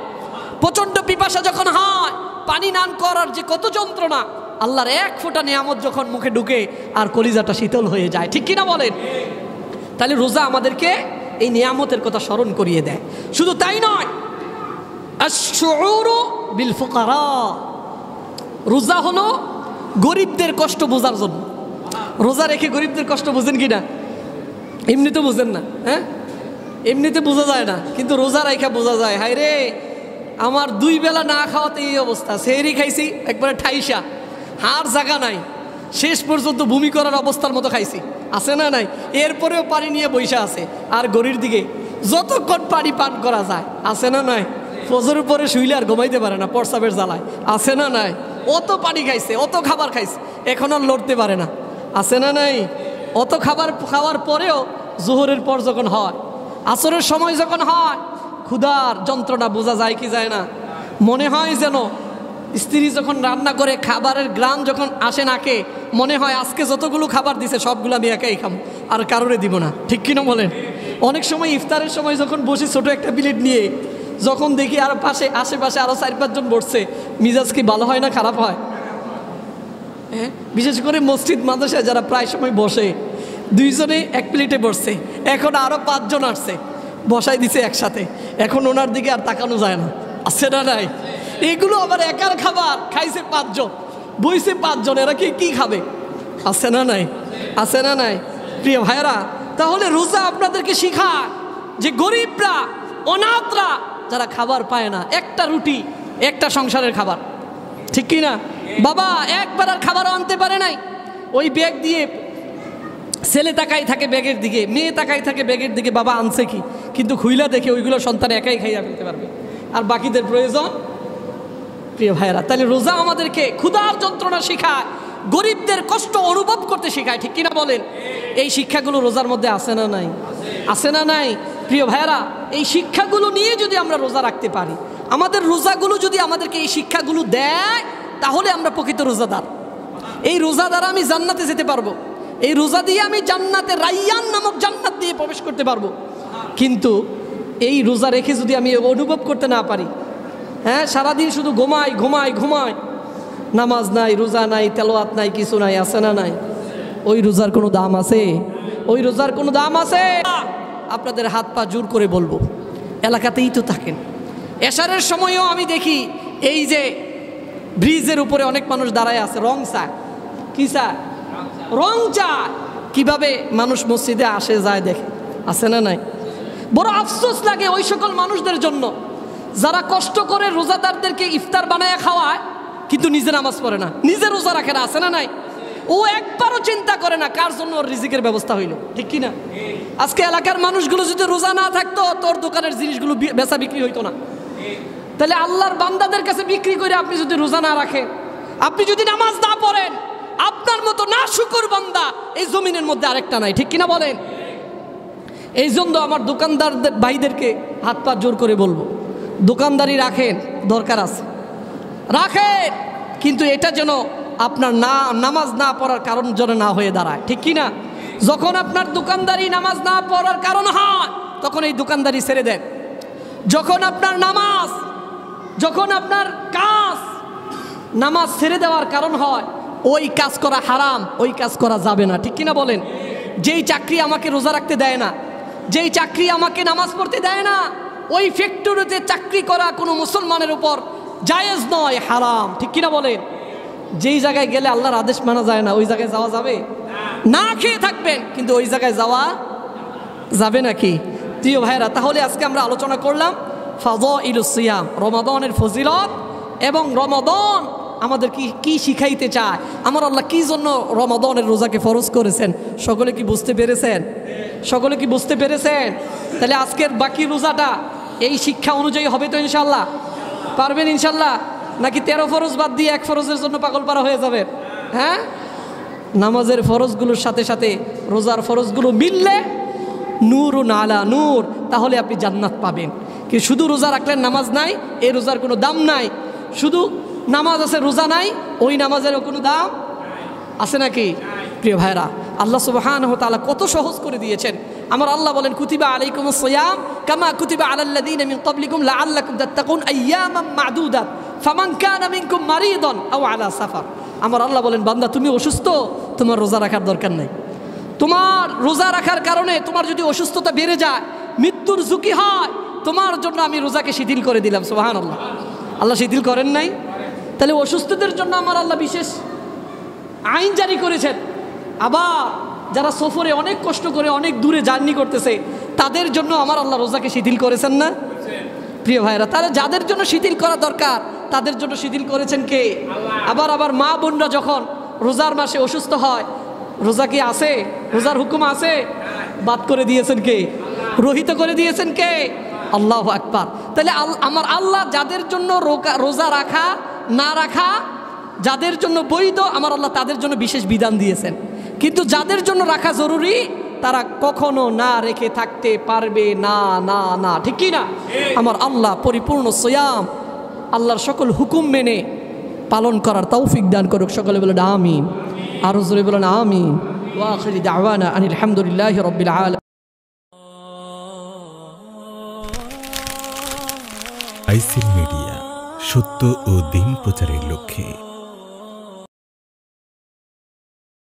প্রচণ্ড পিপাসা যখন হয়, পানি নান করার যে কত যন্ত্রণা, আল্লাহর এক ফোঁটা নিয়ামত যখন মুখে ঢুকে আর কলিজাটা শীতল হয়ে যায়, ঠিক কিনা বলেন? তাহলে রোজা আমাদেরকে এই নিয়ামতের কথা স্মরণ করিয়ে দেয়। শুধু তাই নয়, আশ-শুউরু বিল ফুকারা, রোজা হলো গরিবদের কষ্ট বোঝার জন্য। রোজা রেখে গরিবদের কষ্ট বোঝেন কি না? এমনিতে বোঝেন না, হ্যাঁ এমনিতে বোঝা যায় না, কিন্তু রোজা রেখে বোঝা যায়। হায় রে, আমার 2 বেলা না খাওয়াতে এই অবস্থা, সেহরি খাইছি একবারে ঠাইসা, হাড় জায়গা নাই, শেষ পর্যন্ত ভূমি করার অবস্থার মতো খাইছি, আছে না নাই? এরপরেও পানি নিয়ে বৈশা আছে, আর গরির দিকে যতক্ষণ পানি পান করা যায়, আছে না নাই? ফজরের পরে শুইলে আর ঘুমাইতে পারে না প্রস্রাবের জ্বালায়, আছে না নাই? অত পানি খাইছে, অত খাবার খাইছে, এখন আর লড়তে পারে না, আছে না নাই? অত খাবার খাওয়ার পরেও জোহরের পর যখন হয়, আসরের সময় যখন হয়, ক্ষুধার যন্ত্রণা বোঝা যায় কি যায় না? মনে হয় যেন স্ত্রী যখন রান্না করে খাবারের গ্রাম যখন আসে নাকে, মনে হয় আজকে যতগুলো খাবার দিছে সবগুলো আমি একাই খাবো, আর কারোরে দিব না, ঠিক কিনা বলেন? অনেক সময় ইফতারের সময় যখন বসি ছোট একটা প্লেট নিয়ে, যখন দেখি আর আশেপাশে আরও 4-5 জন বসছে, মিজাজ কি ভালো হয় না খারাপ হয়? হ্যাঁ, বিশেষ করে মসজিদ মাদ্রাসায় যারা প্রায় সময় বসে, 2 জনে এক প্লেটে বসছে, এখন আরও 5 জন আসছে, বসাই দিছে একসাথে, এখন ওনার দিকে আর তাকানো যায় না, আছে না নাই? এগুলো আবার একার খাবার, খাইছে 5 জন, বইছে 5 জন, এরা কি খাবে? আছে না নাই? আছে না নাই? প্রিয় ভাইরা, তাহলে রোজা আপনাদেরকে শিখায় যে গরিবরা, অনাথরা যারা খাবার পায় না, একটা রুটি, একটা সংসারের খাবার, ঠিক কি না? বাবা একবার আর খাবারও আনতে পারে নাই, ওই ব্যাগ দিয়ে ছেলে তাকাই থাকে ব্যাগের দিকে, মেয়ে তাকাই থাকে ব্যাগের দিকে, বাবা আনছে কি, কিন্তু খুইলা দেখে ওইগুলো সন্তান একাই খাইয়া ফেলতে পারবে, আর বাকিদের প্রয়োজন। প্রিয় ভাইয়েরা, তাহলে রোজা আমাদেরকে ক্ষুধার যন্ত্রণা শেখায়, গরিবদের কষ্ট অনুভব করতে শেখায়, ঠিক কিনা বলেন? এই শিক্ষাগুলো রোজার মধ্যে আছে না নাই? আছে না নাই? প্রিয় ভাইয়েরা, এই শিক্ষাগুলো নিয়ে যদি আমরা রোজা রাখতে পারি, আমাদের রোজাগুলো যদি আমাদেরকে এই শিক্ষাগুলো দেয়, তাহলে আমরা প্রকৃত রোজাদার। এই রোজা দ্বারা আমি জান্নাতে যেতে পারবো, এই রোজা দিয়ে আমি জান্নাতে, রাইয়ান নামক জান্নাত দিয়ে প্রবেশ করতে পারবো। কিন্তু এই রোজা রেখে যদি আমি অনুভব করতে না পারি, হ্যাঁ সারাদিন শুধু ঘুমাই ঘুমাই ঘুমাই, নামাজ নাই, রোজা নাই, তেলাওয়াত নাই, কিছু নাই, আছে না নাই? ওই রোজার কোনো দাম আছে? ওই রোজার কোনো দাম আছে? আপনাদের হাত পা জোর করে বলবো, এলাকাতেই তো থাকেন, এশারের সময়ও আমি দেখি এই যে ব্রিজের উপরে অনেক মানুষ দাঁড়ায় আছে, রং চায়, কি চায়? রং চায়। কিভাবে মানুষ মসজিদে আসে যায় দেখে, আছে না নাই? বড় আফসোস লাগে ওই সকল মানুষদের জন্য যারা কষ্ট করে রোজাদারদেরকে ইফতার বানায় খাওয়ায়, কিন্তু নিজে নামাজ পড়ে না, নিজে রোজা রাখে না, আছে না নাই? ও একবারও চিন্তা করে না কার জন্য ওর রিজিকের ব্যবস্থা হইল, ঠিক কি না? আজকে এলাকার মানুষগুলো যদি রোজা না থাকতো, তোর দোকানের জিনিসগুলো বেচা বিক্রি হইতো না। তাহলে আল্লাহর বান্দাদের কাছে বিক্রি করে আপনি যদি রোজা না রাখেন, আপনি যদি নামাজ না পড়েন, আপনার মতো না শুকর বান্দা এই জমিনের মধ্যে আরেকটা নাই, ঠিক কিনা বলেন? এই জন্য আমার দোকানদারদের ভাইদেরকে হাত পা জোর করে বলবো, দোকানদারি রাখেন, দরকার আছে রাখেন, কিন্তু এটা যেন আপনার নামাজ না পড়ার কারণ যেন না হয়ে দাঁড়ায়, ঠিক কি না? যখন আপনার দোকানদারি নামাজ না পড়ার কারণ হয়, তখন এই দোকানদারি ছেড়ে দেন। যখন আপনার নামাজ, যখন আপনার কাজ নামাজ ছেড়ে দেওয়ার কারণ হয়, ওই কাজ করা হারাম, ওই কাজ করা যাবে না, ঠিক কিনা বলেন? যেই চাকরি আমাকে রোজা রাখতে দেয় না, যেই চাকরি আমাকে নামাজ পড়তে দেয় না, ওই ফ্যাক্টরিতে চাকরি করা কোনো মুসলমানের উপর জায়েজ নয়, হারাম, ঠিক কিনা বলেন? যেই জায়গায় গেলে আল্লাহর আদেশ মানা যায় না, ওই জায়গায় যাওয়া যাবে? না খেয়ে থাকবেন, কিন্তু ওই জায়গায় যাওয়া যাবে নাকি? প্রিয় ভাইরা, তাহলে আজকে আমরা আলোচনা করলাম ফাযাইলুস সিয়াম, রমাদানের ফজিলত, এবং রমাদান আমাদের কি শিখাইতে চায়, আমার আল্লাহ কি জন্য রমাদানের রোজাকে ফরজ করেছেন। সকলে কি বুঝতে পেরেছেন? সকলে কি বুঝতে পেরেছেন? তাহলে আজকের বাকি রোজাটা এই শিক্ষা অনুযায়ী হবে তো ইনশাল্লাহ? পারবেন ইনশাল্লাহ? নাকি 13 ফরজ বাদ দিয়ে 1 ফরজের জন্য পাগল পারা হয়ে যাবে? হ্যাঁ, নামাজের ফরজগুলোর সাথে সাথে রোজার ফরজগুলো মিললে নূরুন আলা নূর, তাহলে আপনি জান্নাত পাবেন। কি শুধু রোজা রাখলেন নামাজ নাই, এই রোজার কোনো দাম নাই। শুধু নামাজ আছে রোজা নাই, ওই নামাজেরও কোনো দাম আছে নাকি? প্রিয় ভাইরা, আল্লাহ সুবহানাহু ওয়া তাআলা কত সহজ করে দিয়েছেন। আমার আল্লাহ বলেন কুতিবা আলাইকুমুস সিয়াম কামা কুতিবা আলাল লাযিনা মিন ক্বাবলিকুম লাআল্লাকুম তাত্তাকুন আইয়ামান মা'দুদাত ফামান কানা মিনকুম মারিদান আও আলা সাফার। আমার আল্লাহ বলেন বান্দা তুমি অসুস্থ, তোমার রোজা রাখার দরকার নেই। তোমার রোজা রাখার কারণে তোমার যদি অসুস্থতা বেড়ে যায়, মৃত্যুর ঝুঁকি হয়, তোমার জন্য আমি রোজাকে শিথিল করে দিলাম। সুবহানাল্লাহ। আল্লাহ শিথিল করেন নাই? তাহলে অসুস্থদের জন্য আমার আল্লাহ বিশেষ আইন জারি করেছেন। আবার যারা সফরে অনেক কষ্ট করে অনেক দূরে জার্নি করতেছে, তাদের জন্য আমার আল্লাহ রোজাকে শিথিল করেছেন না? প্রিয় ভাইরা, তাহলে যাদের জন্য শিথিল করা দরকার তাদের জন্য শিথিল করেছেন কে? আবার মা বোনরা যখন রোজার মাসে অসুস্থ হয়, রোজা কি আছে? রোজার হুকুম আছে? বাদ করে দিয়েছেন কে? রহিত করে দিয়েছেন কে? আল্লাহু আকবার। তাহলে আমার আল্লাহ যাদের জন্য রোজা রাখা না রাখা যাদের জন্য বৈধ, আমার আল্লাহ তাদের জন্য বিশেষ বিধান দিয়েছেন। কিন্তু যাদের জন্য রাখা জরুরি, তারা কখনো না রেখে থাকতে পারবে না। না না, ঠিক কি না? আমার আল্লাহ পরিপূর্ণ সিয়াম, আল্লাহর সকল হুকুম মেনে পালন করার তৌফিক দান করুক। সকলে বলেন আমিন। আরো জোরে বলেন আমিন। ওয়া আখিরি দাওয়ানা আনিল হামদুলিল্লাহি রাব্বিল আলামিন। আইসিল মিডিয়া, সত্য ও দিন প্রচারের লক্ষ্যে।